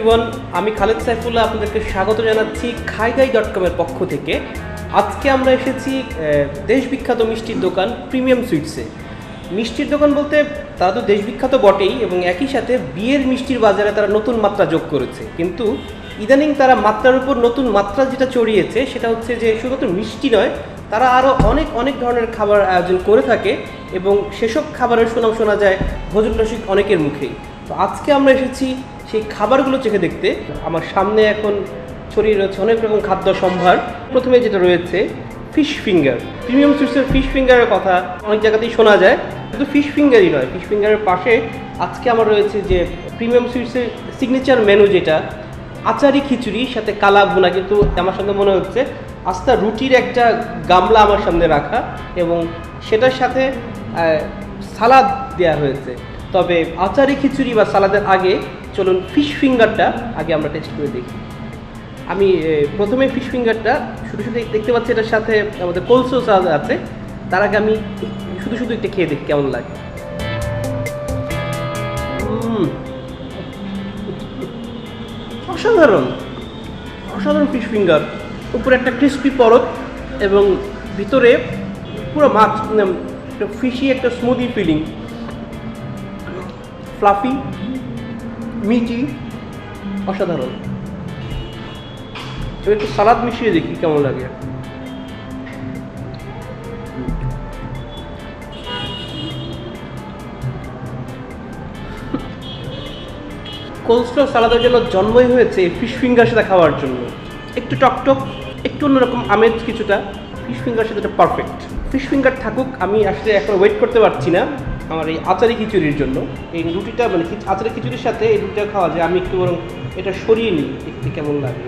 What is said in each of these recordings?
Everyone, আমি খালেদ সাইফুল্লাহ আপনাদেরকে স্বাগত জানাচ্ছি খাইগাই.com এর পক্ষ থেকে। আজকে আমরা এসেছি দেশ বিখ্যাত মিষ্টির দোকান প্রিমিয়াম সুইটসে। মিষ্টির দোকান বলতে তারা তো দেশ বিখ্যাত বটেই, এবং একই সাথে বিয়ের মিষ্টির বাজারে তারা নতুন মাত্রা যোগ করেছে। কিন্তু ইদানিং তারা মাত্রার উপর নতুন মাত্রা যেটা চড়িয়েছে সেটা হচ্ছে যে শুধুমাত্র মিষ্টি নয়, তারা আরও অনেক ধরনের খাবার আয়োজন করে থাকে, এবং সেসব খাবারের সুনাম শোনা যায় ভোজন রসিক অনেকের মুখেই। তো আজকে আমরা এসেছি সেই খাবারগুলো চেখে দেখতে। আমার সামনে এখন ছড়িয়ে রয়েছে অনেক রকম খাদ্য সম্ভার। প্রথমে যেটা রয়েছে ফিশ ফিঙ্গার। প্রিমিয়াম সুইটসের ফিশ ফিঙ্গারের কথা অনেক জায়গাতেই শোনা যায়, কিন্তু ফিশ ফিঙ্গারই নয়, ফিশ ফিঙ্গারের পাশে আজকে আমার রয়েছে যে প্রিমিয়াম সুইটসের সিগনেচার মেনু, যেটা আচারি খিচুড়ি সাথে কালা ভুনা। কিন্তু আমার সামনে মনে হচ্ছে আস্তা রুটির একটা গামলা আমার সামনে রাখা, এবং সেটার সাথে সালাদ দেওয়া হয়েছে। তবে আচারি খিচুড়ি বা সালাদের আগে চলুন ফিশ ফিঙ্গারটা আগে আমরা টেস্ট করে দেখি। আমি প্রথমে ফিশ ফিঙ্গারটা শুধু দেখতে পাচ্ছি, এটার সাথে আমাদের কোলসো সালাদ আছে। তার আগে আমি শুধু একটা খেয়ে দেখি কেমন লাগে। অসাধারণ ফিশ ফিঙ্গার। উপরে একটা ক্রিস্পি পরত এবং ভিতরে পুরো মাছ, ফিশি একটা স্মুদি ফিলিং, ফ্লাফি, মিটি, অসাধারণ। তো একটু সালাদ মিশিয়ে দেখি কেমন লাগে। কোলস্লো সালাদের জন্য জন্মই হয়েছে ফিশ ফিঙ্গার সাথে খাওয়ার জন্য। একটু টকটক, একটু অন্যরকম আমেজ কিছুটা, ফিশ ফিঙ্গার সাথে পারফেক্ট। ফিশ ফিঙ্গার থাকুক, আমি আসলে এখন ওয়েট করতে পারছি না আমার এই আচারি খিচুড়ির জন্য। এই রুটিটা মানে আচারি খিচুড়ির সাথে এই রুটিটা খাওয়া যায়। আমি একটু বরং এটা সরিয়ে নিই, দেখতে কেমন লাগে।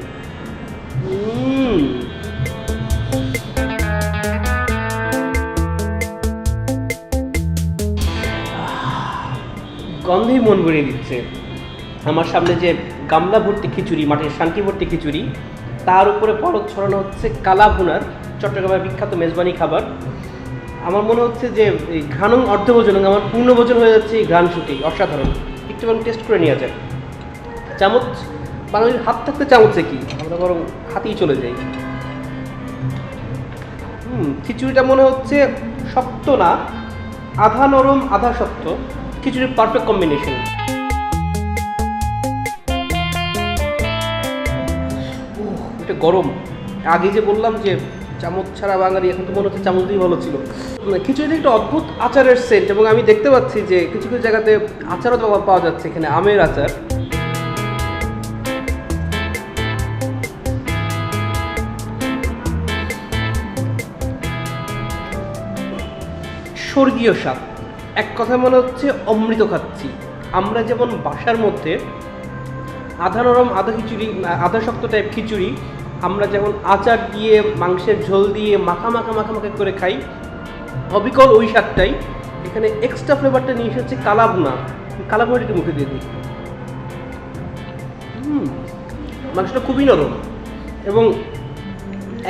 গন্ধেই মন ভরিয়ে দিচ্ছে। আমার সামনে যে গামলা ভর্তি খিচুড়ি, মাটির শান্তি ভর্তি খিচুড়ি, তার উপরে পরত ছড়ানো হচ্ছে কালা ভুনার, চট্টগ্রামের বিখ্যাত মেজবানি খাবার। আমার মনে হচ্ছে যে এই ঘ্রাণং অর্ধভোজন, আমার পূর্ণভোজন হয়ে যাচ্ছে এই ঘ্রাণ শুকেই। অসাধারণ। একটু বরং টেস্ট করে নেওয়া যায়। চামচ, বাঙালির হাত থাকতে চামচে কি, আমরা বরং হাতেই চলে যাই। খিচুড়িটা মনে হচ্ছে শক্ত না, আধা নরম আধা শক্ত, খিচুড়ির পারফেক্ট কম্বিনেশন। এটা গরম। আগে যে বললাম যে চামচ ছাড়া বাঙালি, এখন তো মনে হচ্ছে চামচ দিয়ে ভালো ছিল। খিচুড়িটা একটু অদ্ভুত আচারের সেন্ট, এবং আমি দেখতে পাচ্ছি যে কিছু কিছু জায়গাতে আচারও পাওয়া যাচ্ছে। এখানে আমের আচার, স্বর্গীয় স্বাদ। এক কথা মনে হচ্ছে অমৃত খাচ্ছি। আমরা যেমন বাসার মধ্যে আধা নরম আধা খিচুড়ি, আধা শক্ত টাইপ খিচুড়ি আমরা যেমন আচার দিয়ে মাংসের ঝোল দিয়ে মাখা করে খাই, অবিকল ওই স্বাদটাই এখানে এক্সট্রা ফ্লেভারটা নিয়ে এসেছে কালা ভুনা। কালা ভুনাটা একটু মুখে দিয়ে দিই। মাংসটা খুবই নরম, এবং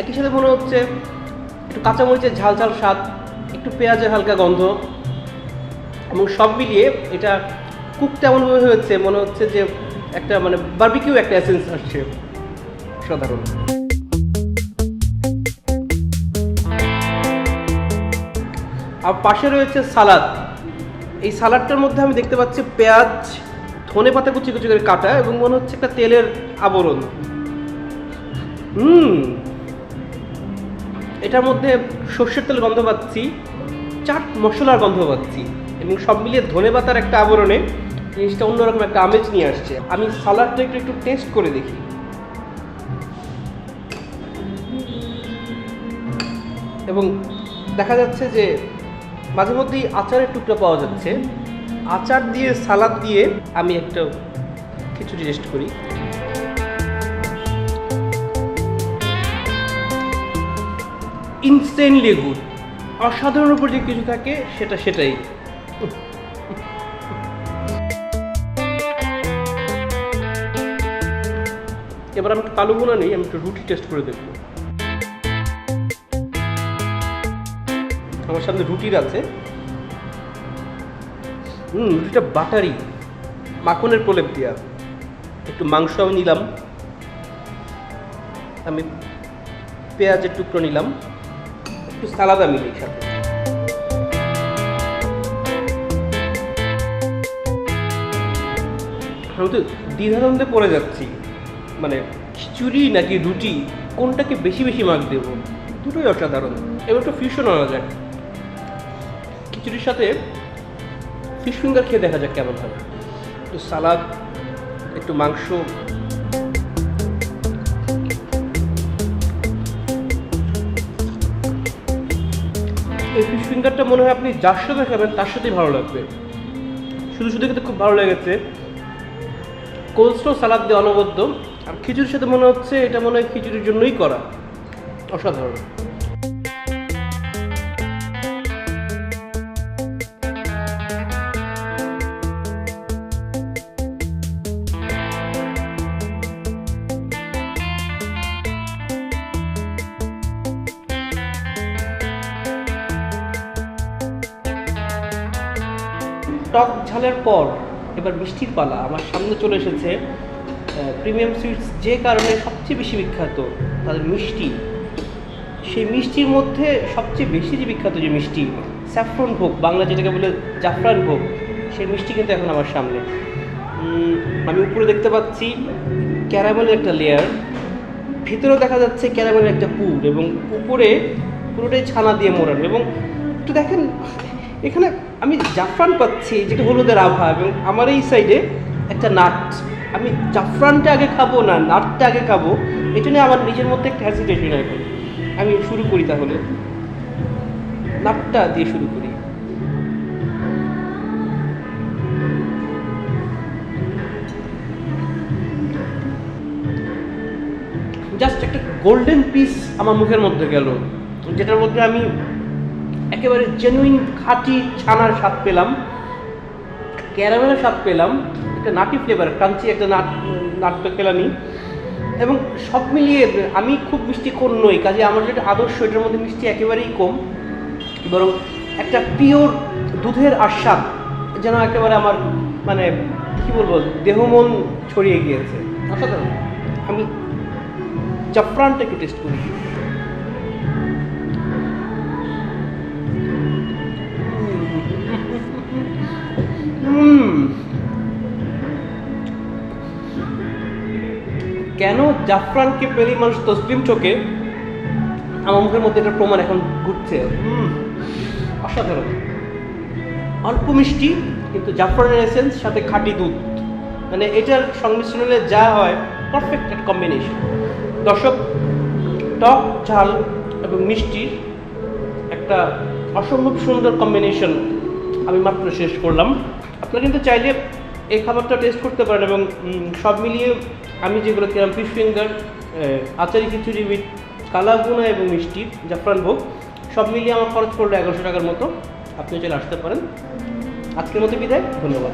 একই সাথে মনে হচ্ছে একটু কাঁচামরিচের ঝাল স্বাদ, একটু পেঁয়াজের হালকা গন্ধ, এবং সব মিলিয়ে এটা কুকটা এমনভাবে হয়েছে মনে হচ্ছে যে একটা মানে বারবিকিউ একটা এসেন্স আসছে। সাধারণ। আর পাশে রয়েছে সালাদ। এই সালাদটার মধ্যে আমি দেখতে পাচ্ছি পেঁয়াজ, ধনেপাতা কুচি করে কাটা, এবং মনে হচ্ছে একটা তেলের আবরণ। এটার মধ্যে সর্ষের তেল গন্ধ পাচ্ছি, চাট মশলার গন্ধ পাচ্ছি, এবং সব মিলিয়ে ধনেপাতার একটা আবরণে জিনিসটা অন্যরকম একটা আমেজ নিয়ে আসছে। আমি সালাদটা একটু টেস্ট করে দেখি। এবং দেখা যাচ্ছে যে মাঝে মধ্যেই আচারের টুকরা পাওয়া যাচ্ছে। আচার দিয়ে সালাদ দিয়ে আমি একটা খিচুড়ি টেস্ট করি। Instantly good. অসাধারণ উপর যে কিছু থাকে সেটাই। এবার আমি একটু কালো ভুনা নেই, আমি একটু রুটি টেস্ট করে দেখব। আমার সামনে রুটির আছে। রুটিটা বাটারি, মাখনের প্রলেপ দেওয়া। একটু মাংস আমি নিলাম, আমি পেঁয়াজের টুকরো নিলাম, একটু সালাদ আমি নিই সাথে। আমি তো দ্বিধাদ্বন্দ্বে পড়ে যাচ্ছি, মানে খিচুড়ি নাকি রুটি, কোনটাকে বেশি বেশি মার্ক দেবো। দুটোই অসাধারণ। এবার একটু ফিউশন আনা যাক, খিচুড়ির সাথে ফিশ ফিঙ্গার খেয়ে দেখা যাক কেমন হবে। একটু সালাদ, একটু মাংস, এই ফিশ ফিঙ্গারটা মনে হয় আপনি যার সাথে খাবেন তার সাথেই ভালো লাগবে। শুধু শুধু কিন্তু খুব ভালো লেগেছে। কোল্ড সালাদ দিয়ে অনবদ্য, আর খিচুড়ির সাথে মনে হচ্ছে এটা মনে হয় খিচুড়ির জন্যই করা। অসাধারণ। টক ঝালের পর এবার মিষ্টির পালা। আমার সামনে চলে এসেছে প্রিমিয়াম সুইটস, যে কারণে সবচেয়ে বেশি বিখ্যাত তাদের মিষ্টি। সেই মিষ্টির মধ্যে সবচেয়ে বেশি যে বিখ্যাত যে মিষ্টি, স্যাফরন ভোগ, বাংলা যেটাকে বলে জাফরান ভোগ, সেই মিষ্টি কিন্তু এখন আমার সামনে। আমি উপরে দেখতে পাচ্ছি ক্যারামেলের একটা লেয়ার, ভিতরেও দেখা যাচ্ছে ক্যারামেলের একটা পুর, এবং উপরে পুরোটাই ছানা দিয়ে মোড়ানো। এবং একটু দেখেন এখানে আমি জাফরান পাচ্ছি, যেটা হলুদের আভা, এবং আমার এই সাইডে একটা নাট। আমি জাফরানটা আগে খাবো না নাটটা আগে খাবো, এটা নিয়ে আমার নিজের মধ্যে একটা হ্যাজিটেশন। এখন আমি শুরু করি, তাহলে নাটটা দিয়ে শুরু করি। জাস্ট একটা গোল্ডেন পিস আমার মুখের মধ্যে গেল, যেটার মধ্যে আমি একেবারে জেনুইন খাঁটি ছানার স্বাদ পেলাম, ক্যারামেলের স্বাদ পেলাম, একটা নাটি ফ্লেভার, ক্রাঞ্চি একটা নাটটা পেলামই। এবং সব মিলিয়ে আমি খুব মিষ্টি কোন নই, কাজে আমার যেটা আদর্শ এটার মধ্যে মিষ্টি একেবারেই কম, বরং একটা পিওর দুধের আস্বাদ যেন একেবারে আমার মানে কী বলবো দেহ মন ছড়িয়ে গিয়েছে। অসাধারণ। আমি জাফরানটা একটু টেস্ট করি। কেন জাফরানকে পেলেই মানুষ তসলিম চোখে, আমার মুখের মধ্যে এটার প্রমাণ এখন ঘুরছে। অসাধারণ। অল্প মিষ্টি, কিন্তু জাফরানের এসেন্স সাথে খাঁটি দুধ, মানে এটার সংমিশ্রণে যা হয় পারফেক্ট একটা কম্বিনেশন। দর্শক, টক ঝাল এবং মিষ্টির একটা অসম্ভব সুন্দর কম্বিনেশন আমি মাত্র শেষ করলাম। আপনারা কিন্তু চাইলে এই খাবারটা টেস্ট করতে পারেন। এবং সব মিলিয়ে আমি যেগুলো খেলাম, ফিশ ফিঙ্গার, আচারি খিচুড়ি উইথ কালাভুনা এবং মিষ্টি জাফরান ভোগ, সব মিলিয়ে আমার খরচ পড়লো 1100 টাকার মতো। আপনি চাইলে আসতে পারেন। আজকের মতো বিদায়, ধন্যবাদ।